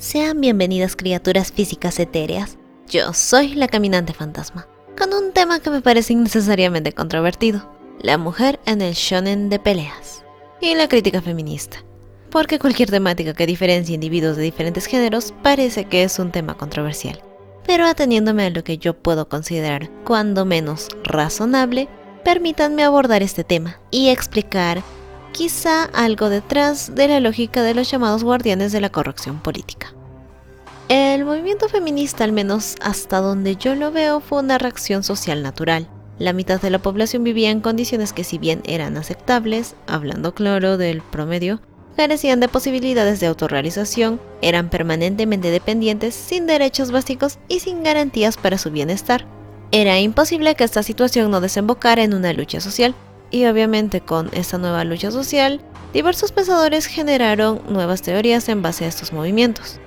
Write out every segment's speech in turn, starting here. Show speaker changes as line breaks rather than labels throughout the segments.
Sean bienvenidas criaturas físicas etéreas. Yo soy la Caminante Fantasma, con un tema que me parece innecesariamente controvertido: la mujer en el shonen de peleas y la crítica feminista. Porque cualquier temática que diferencie individuos de diferentes géneros parece que es un tema controversial. Pero ateniéndome a lo que yo puedo considerar cuando menos razonable, permítanme abordar este tema y explicar quizá algo detrás de la lógica de los llamados guardianes de la corrección política. El movimiento feminista, al menos hasta donde yo lo veo, fue una reacción social natural. La mitad de la población vivía en condiciones que, si bien eran aceptables, hablando claro del promedio, carecían de posibilidades de autorrealización, eran permanentemente dependientes, sin derechos básicos y sin garantías para su bienestar. Era imposible que esta situación no desembocara en una lucha social, y obviamente con esta nueva lucha social, diversos pensadores generaron nuevas teorías en base a estos movimientos.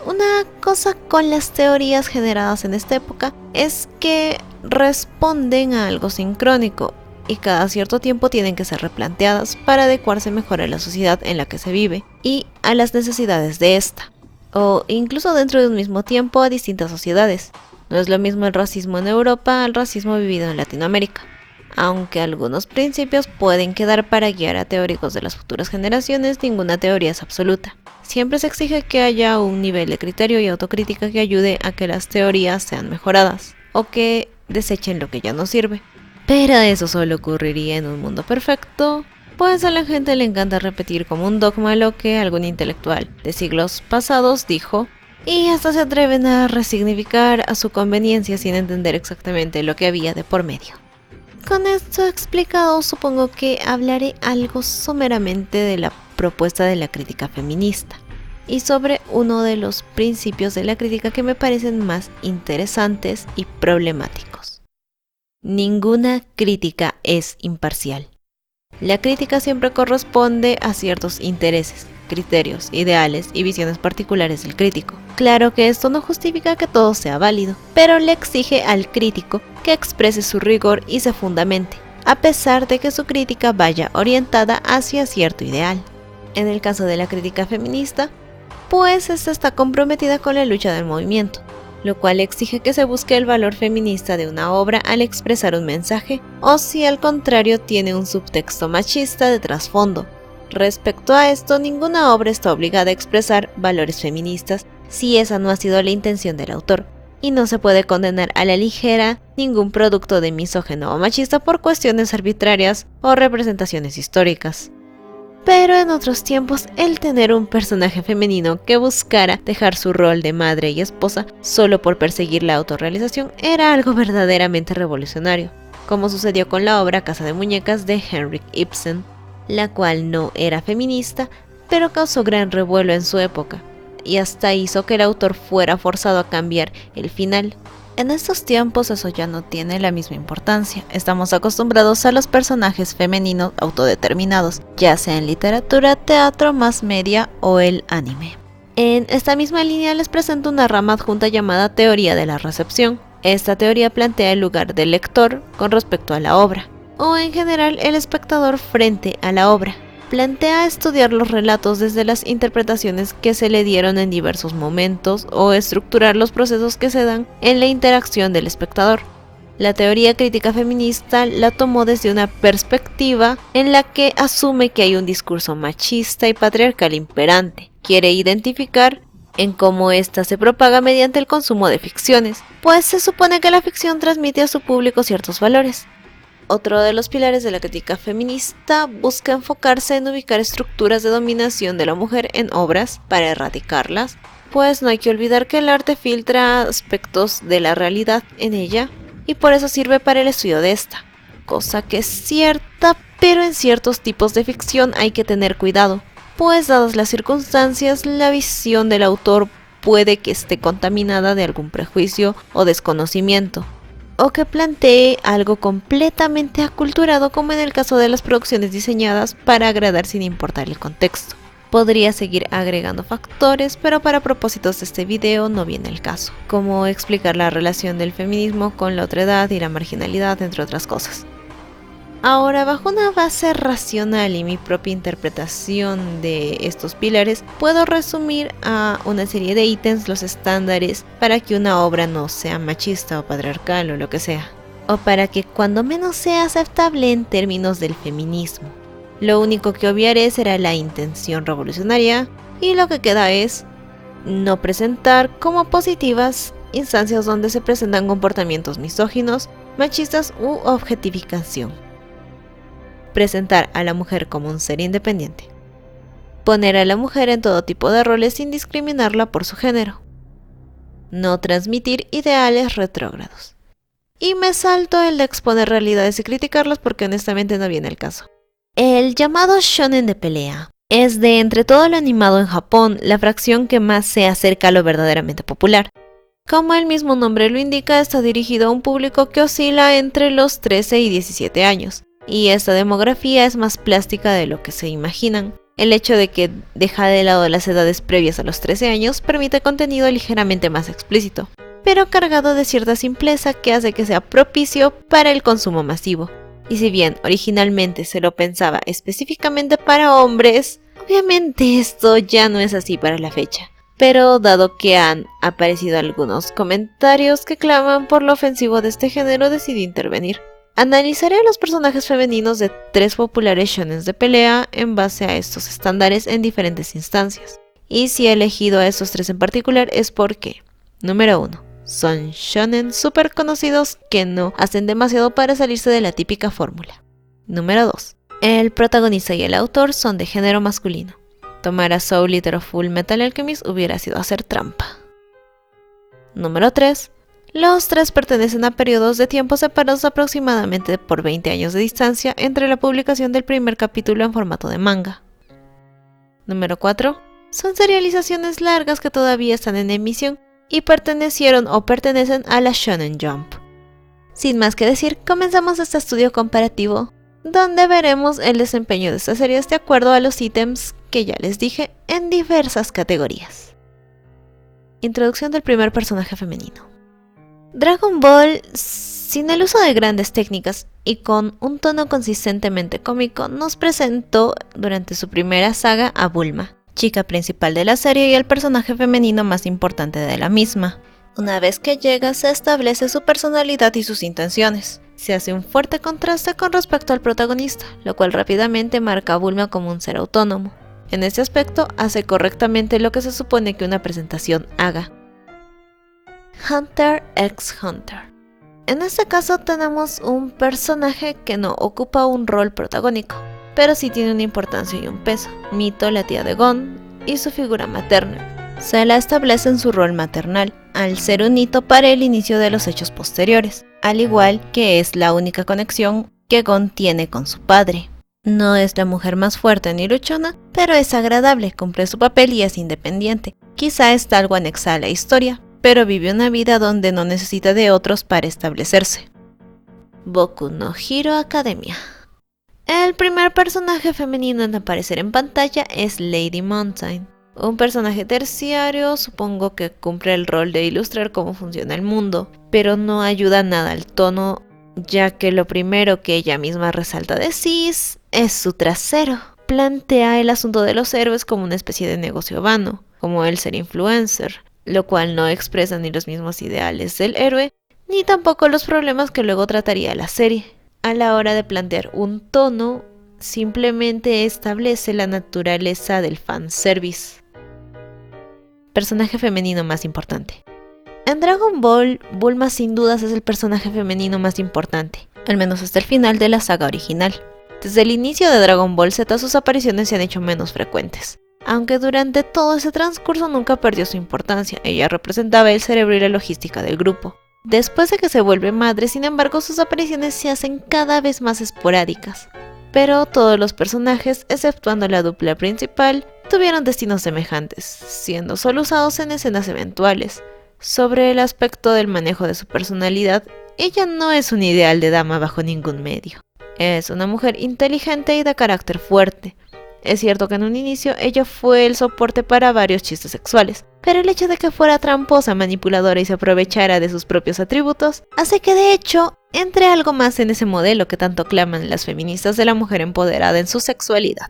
Una cosa con las teorías generadas en esta época es que responden a algo sincrónico y cada cierto tiempo tienen que ser replanteadas para adecuarse mejor a la sociedad en la que se vive y a las necesidades de esta, o incluso dentro de un mismo tiempo a distintas sociedades. No es lo mismo el racismo en Europa al racismo vivido en Latinoamérica, aunque algunos principios pueden quedar para guiar a teóricos de las futuras generaciones. Ninguna teoría es absoluta. Siempre se exige que haya un nivel de criterio y autocrítica que ayude a que las teorías sean mejoradas, o que desechen lo que ya no sirve. Pero eso solo ocurriría en un mundo perfecto, pues a la gente le encanta repetir como un dogma lo que algún intelectual de siglos pasados dijo, y hasta se atreven a resignificar a su conveniencia sin entender exactamente lo que había de por medio. Con esto explicado, supongo que hablaré algo someramente de la propuesta de la crítica feminista y sobre uno de los principios de la crítica que me parecen más interesantes y problemáticos. Ninguna crítica es imparcial. La crítica siempre corresponde a ciertos intereses, criterios, ideales y visiones particulares del crítico. Claro que esto no justifica que todo sea válido, pero le exige al crítico que exprese su rigor y se fundamente, a pesar de que su crítica vaya orientada hacia cierto ideal. En el caso de la crítica feminista, pues esta está comprometida con la lucha del movimiento, lo cual exige que se busque el valor feminista de una obra al expresar un mensaje, o si al contrario tiene un subtexto machista de trasfondo. Respecto a esto, ninguna obra está obligada a expresar valores feministas si esa no ha sido la intención del autor, y no se puede condenar a la ligera ningún producto de misógino o machista por cuestiones arbitrarias o representaciones históricas. Pero en otros tiempos, el tener un personaje femenino que buscara dejar su rol de madre y esposa solo por perseguir la autorrealización era algo verdaderamente revolucionario, como sucedió con la obra Casa de Muñecas de Henrik Ibsen, la cual no era feminista, pero causó gran revuelo en su época, y hasta hizo que el autor fuera forzado a cambiar el final. En estos tiempos eso ya no tiene la misma importancia. Estamos acostumbrados a los personajes femeninos autodeterminados, ya sea en literatura, teatro, mass media o el anime. En esta misma línea les presento una rama adjunta llamada teoría de la recepción. Esta teoría plantea el lugar del lector con respecto a la obra, o en general el espectador frente a la obra. Plantea estudiar los relatos desde las interpretaciones que se le dieron en diversos momentos o estructurar los procesos que se dan en la interacción del espectador. La teoría crítica feminista la tomó desde una perspectiva en la que asume que hay un discurso machista y patriarcal imperante. Quiere identificar en cómo ésta se propaga mediante el consumo de ficciones, pues se supone que la ficción transmite a su público ciertos valores. Otro de los pilares de la crítica feminista busca enfocarse en ubicar estructuras de dominación de la mujer en obras para erradicarlas, pues no hay que olvidar que el arte filtra aspectos de la realidad en ella y por eso sirve para el estudio de esta, cosa que es cierta, pero en ciertos tipos de ficción hay que tener cuidado, pues dadas las circunstancias, la visión del autor puede que esté contaminada de algún prejuicio o desconocimiento, o que plantee algo completamente aculturado, como en el caso de las producciones diseñadas para agradar sin importar el contexto. Podría seguir agregando factores, pero para propósitos de este video no viene el caso, como explicar la relación del feminismo con la otredad y la marginalidad, entre otras cosas. Ahora, bajo una base racional y mi propia interpretación de estos pilares, puedo resumir a una serie de ítems los estándares para que una obra no sea machista o patriarcal o lo que sea, o para que cuando menos sea aceptable en términos del feminismo. Lo único que obviaré será la intención revolucionaria, y lo que queda es no presentar como positivas instancias donde se presentan comportamientos misóginos, machistas u objetificación. Presentar a la mujer como un ser independiente. Poner a la mujer en todo tipo de roles sin discriminarla por su género. No transmitir ideales retrógrados. Y me salto el de exponer realidades y criticarlas porque honestamente no viene el caso. El llamado shonen de pelea es de entre todo lo animado en Japón la fracción que más se acerca a lo verdaderamente popular. Como el mismo nombre lo indica, está dirigido a un público que oscila entre los 13 y 17 años. Y esta demografía es más plástica de lo que se imaginan. El hecho de que deja de lado las edades previas a los 13 años permite contenido ligeramente más explícito, pero cargado de cierta simpleza que hace que sea propicio para el consumo masivo. Y si bien originalmente se lo pensaba específicamente para hombres, obviamente esto ya no es así para la fecha. Pero dado que han aparecido algunos comentarios que claman por lo ofensivo de este género, decidí intervenir. Analizaré a los personajes femeninos de 3 populares shonens de pelea en base a estos estándares en diferentes instancias. Y si he elegido a estos 3 en particular es porque, número 1, son shonen súper conocidos que no hacen demasiado para salirse de la típica fórmula. Número 2, el protagonista y el autor son de género masculino. Tomar a Soul Eater o Full Metal Alchemist hubiera sido hacer trampa. Número 3, los 3 pertenecen a periodos de tiempo separados aproximadamente por 20 años de distancia entre la publicación del primer capítulo en formato de manga. Número 4. Son serializaciones largas que todavía están en emisión y pertenecieron o pertenecen a la Shonen Jump. Sin más que decir, comenzamos este estudio comparativo, donde veremos el desempeño de estas series de acuerdo a los ítems que ya les dije en diversas categorías. Introducción del primer personaje femenino. Dragon Ball, sin el uso de grandes técnicas y con un tono consistentemente cómico, nos presentó durante su primera saga a Bulma, chica principal de la serie y el personaje femenino más importante de la misma. Una vez que llega, se establece su personalidad y sus intenciones. Se hace un fuerte contraste con respecto al protagonista, lo cual rápidamente marca a Bulma como un ser autónomo. En este aspecto, hace correctamente lo que se supone que una presentación haga. Hunter x Hunter. En este caso tenemos un personaje que no ocupa un rol protagónico, pero sí tiene una importancia y un peso. Mito, la tía de Gon, y su figura materna. Se la establece en su rol maternal, al ser un hito para el inicio de los hechos posteriores, al igual que es la única conexión que Gon tiene con su padre. No es la mujer más fuerte ni luchona, pero es agradable, cumple su papel y es independiente. Quizá está algo anexada a la historia, pero vive una vida donde no necesita de otros para establecerse. Boku no Hero Academia. El primer personaje femenino en aparecer en pantalla es Lady Mountain, un personaje terciario, supongo que cumple el rol de ilustrar cómo funciona el mundo, pero no ayuda nada al tono, ya que lo primero que ella misma resalta de Cis es su trasero. Plantea el asunto de los héroes como una especie de negocio vano, como el ser influencer, lo cual no expresa ni los mismos ideales del héroe, ni tampoco los problemas que luego trataría la serie. A la hora de plantear un tono, simplemente establece la naturaleza del fanservice. Personaje femenino más importante. En Dragon Ball, Bulma sin dudas es el personaje femenino más importante, al menos hasta el final de la saga original. Desde el inicio de Dragon Ball Z sus apariciones se han hecho menos frecuentes, aunque durante todo ese transcurso nunca perdió su importancia. Ella representaba el cerebro y la logística del grupo. Después de que se vuelve madre, sin embargo, sus apariciones se hacen cada vez más esporádicas. Pero todos los personajes, exceptuando la dupla principal, tuvieron destinos semejantes, siendo solo usados en escenas eventuales. Sobre el aspecto del manejo de su personalidad, ella no es un ideal de dama bajo ningún medio. Es una mujer inteligente y de carácter fuerte. Es cierto que en un inicio ella fue el soporte para varios chistes sexuales, pero el hecho de que fuera tramposa, manipuladora y se aprovechara de sus propios atributos hace que de hecho entre algo más en ese modelo que tanto claman las feministas de la mujer empoderada en su sexualidad.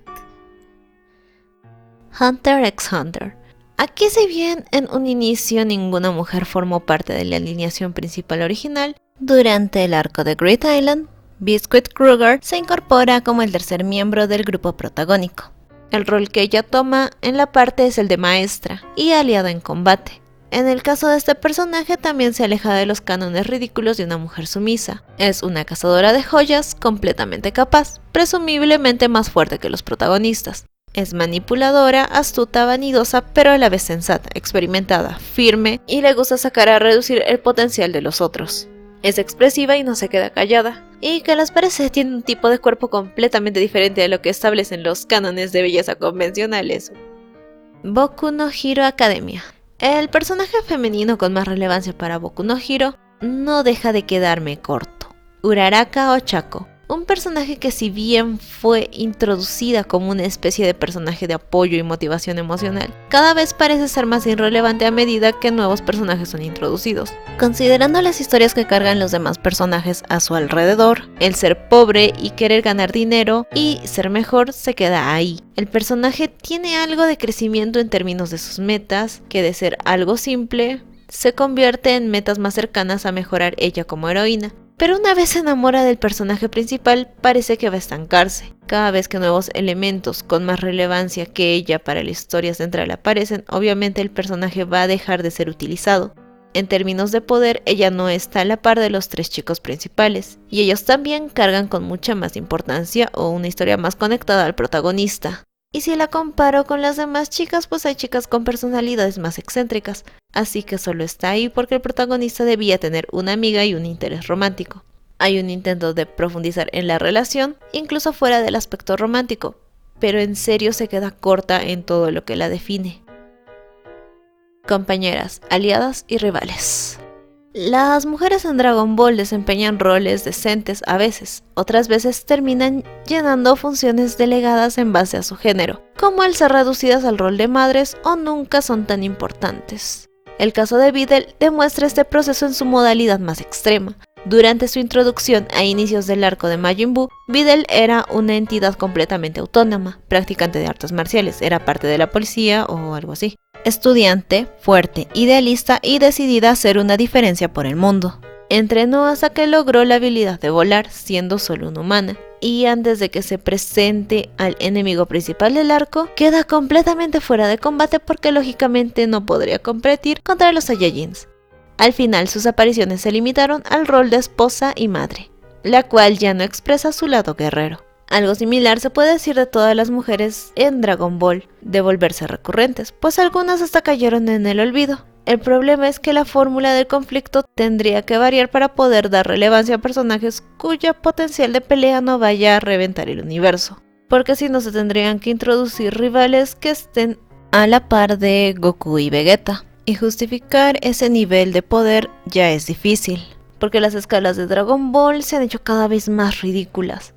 Hunter x Hunter. Aquí, si bien en un inicio ninguna mujer formó parte de la alineación principal original, durante el arco de Great Island, Biscuit Kruger se incorpora como el tercer miembro del grupo protagónico. El rol que ella toma en la parte es el de maestra y aliada en combate. En el caso de este personaje también se aleja de los cánones ridículos de una mujer sumisa. Es una cazadora de joyas completamente capaz, presumiblemente más fuerte que los protagonistas. Es manipuladora, astuta, vanidosa, pero a la vez sensata, experimentada, firme y le gusta sacar a reducir el potencial de los otros. Es expresiva y no se queda callada. Y que les parece, tiene un tipo de cuerpo completamente diferente a lo que establecen los cánones de belleza convencionales. Boku no Hero Academia. El personaje femenino con más relevancia para Boku no Hero no deja de quedarme corto. Uraraka Ochako. Un personaje que, si bien fue introducida como una especie de personaje de apoyo y motivación emocional, cada vez parece ser más irrelevante a medida que nuevos personajes son introducidos. Considerando las historias que cargan los demás personajes a su alrededor, el ser pobre y querer ganar dinero y ser mejor se queda ahí. El personaje tiene algo de crecimiento en términos de sus metas, que de ser algo simple, se convierte en metas más cercanas a mejorar ella como heroína. Pero una vez se enamora del personaje principal, parece que va a estancarse. Cada vez que nuevos elementos con más relevancia que ella para la historia central aparecen, obviamente el personaje va a dejar de ser utilizado. En términos de poder, ella no está a la par de los tres chicos principales, y ellos también cargan con mucha más importancia o una historia más conectada al protagonista. Y si la comparo con las demás chicas, pues hay chicas con personalidades más excéntricas, así que solo está ahí porque el protagonista debía tener una amiga y un interés romántico. Hay un intento de profundizar en la relación, incluso fuera del aspecto romántico, pero en serio se queda corta en todo lo que la define. Compañeras, aliadas y rivales. Las mujeres en Dragon Ball desempeñan roles decentes a veces, otras veces terminan llenando funciones delegadas en base a su género, como el ser reducidas al rol de madres o nunca son tan importantes. El caso de Videl demuestra este proceso en su modalidad más extrema. Durante su introducción a inicios del arco de Majin Buu, Videl era una entidad completamente autónoma, practicante de artes marciales, era parte de la policía o algo así. Estudiante, fuerte, idealista y decidida a hacer una diferencia por el mundo. Entrenó hasta que logró la habilidad de volar, siendo solo una humana. Y antes de que se presente al enemigo principal del arco, queda completamente fuera de combate porque lógicamente no podría competir contra los Saiyajins. Al final sus apariciones se limitaron al rol de esposa y madre, la cual ya no expresa su lado guerrero. Algo similar se puede decir de todas las mujeres en Dragon Ball, de volverse recurrentes, pues algunas hasta cayeron en el olvido. El problema es que la fórmula del conflicto tendría que variar para poder dar relevancia a personajes cuya potencial de pelea no vaya a reventar el universo, porque si no se tendrían que introducir rivales que estén a la par de Goku y Vegeta, y justificar ese nivel de poder ya es difícil, porque las escalas de Dragon Ball se han hecho cada vez más ridículas.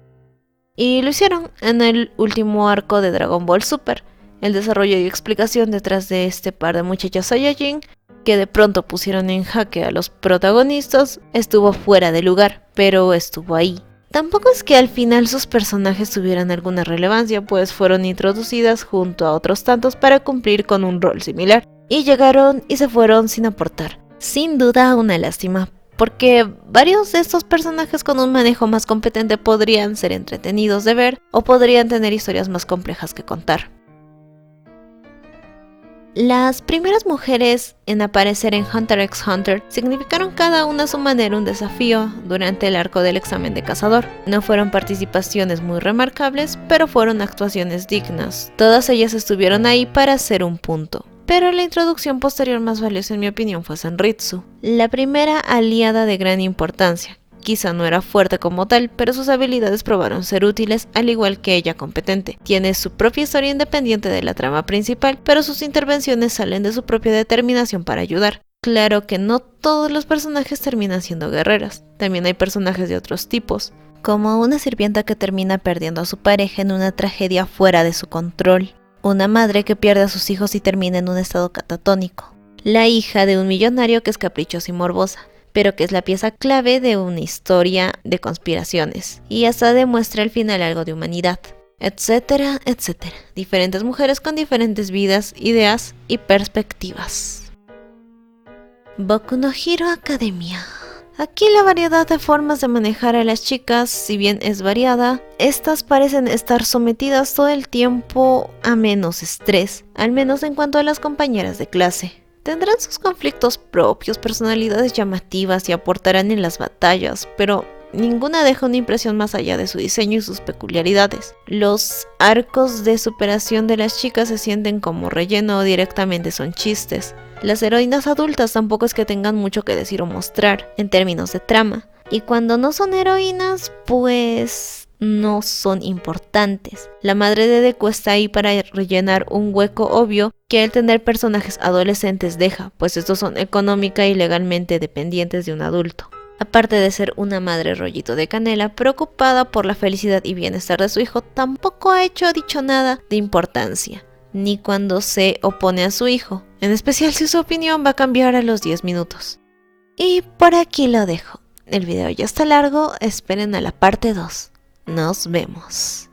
Y lo hicieron en el último arco de Dragon Ball Super. El desarrollo y explicación detrás de este par de muchachos Saiyajin que de pronto pusieron en jaque a los protagonistas estuvo fuera de lugar, pero estuvo ahí. Tampoco es que al final sus personajes tuvieran alguna relevancia, pues fueron introducidas junto a otros tantos para cumplir con un rol similar, y llegaron y se fueron sin aportar. Sin duda una lástima, porque varios de estos personajes con un manejo más competente podrían ser entretenidos de ver o podrían tener historias más complejas que contar. Las primeras mujeres en aparecer en Hunter x Hunter significaron cada una a su manera un desafío durante el arco del examen de cazador. No fueron participaciones muy remarcables, pero fueron actuaciones dignas. Todas ellas estuvieron ahí para hacer un punto. Pero la introducción posterior más valiosa en mi opinión fue Senritsu, la primera aliada de gran importancia. Quizá no era fuerte como tal, pero sus habilidades probaron ser útiles, al igual que ella competente. Tiene su propia historia independiente de la trama principal, pero sus intervenciones salen de su propia determinación para ayudar. Claro que no todos los personajes terminan siendo guerreras, también hay personajes de otros tipos, como una sirvienta que termina perdiendo a su pareja en una tragedia fuera de su control, una madre que pierde a sus hijos y termina en un estado catatónico, la hija de un millonario que es caprichosa y morbosa, pero que es la pieza clave de una historia de conspiraciones, y hasta demuestra al final algo de humanidad, etcétera, etcétera. Diferentes mujeres con diferentes vidas, ideas y perspectivas. Boku no Hero Academia. Aquí la variedad de formas de manejar a las chicas, si bien es variada, estas parecen estar sometidas todo el tiempo a menos estrés, al menos en cuanto a las compañeras de clase. Tendrán sus conflictos propios, personalidades llamativas y aportarán en las batallas, pero ninguna deja una impresión más allá de su diseño y sus peculiaridades. Los arcos de superación de las chicas se sienten como relleno o directamente son chistes. Las heroínas adultas tampoco es que tengan mucho que decir o mostrar en términos de trama. Y cuando no son heroínas, pues no son importantes. La madre de Deku está ahí para rellenar un hueco obvio que el tener personajes adolescentes deja, pues estos son económica y legalmente dependientes de un adulto. Aparte de ser una madre rollito de canela, preocupada por la felicidad y bienestar de su hijo, tampoco ha hecho o dicho nada de importancia, ni cuando se opone a su hijo, en especial si su opinión va a cambiar a los 10 minutos. Y por aquí lo dejo. El video ya está largo, esperen a la parte 2. Nos vemos.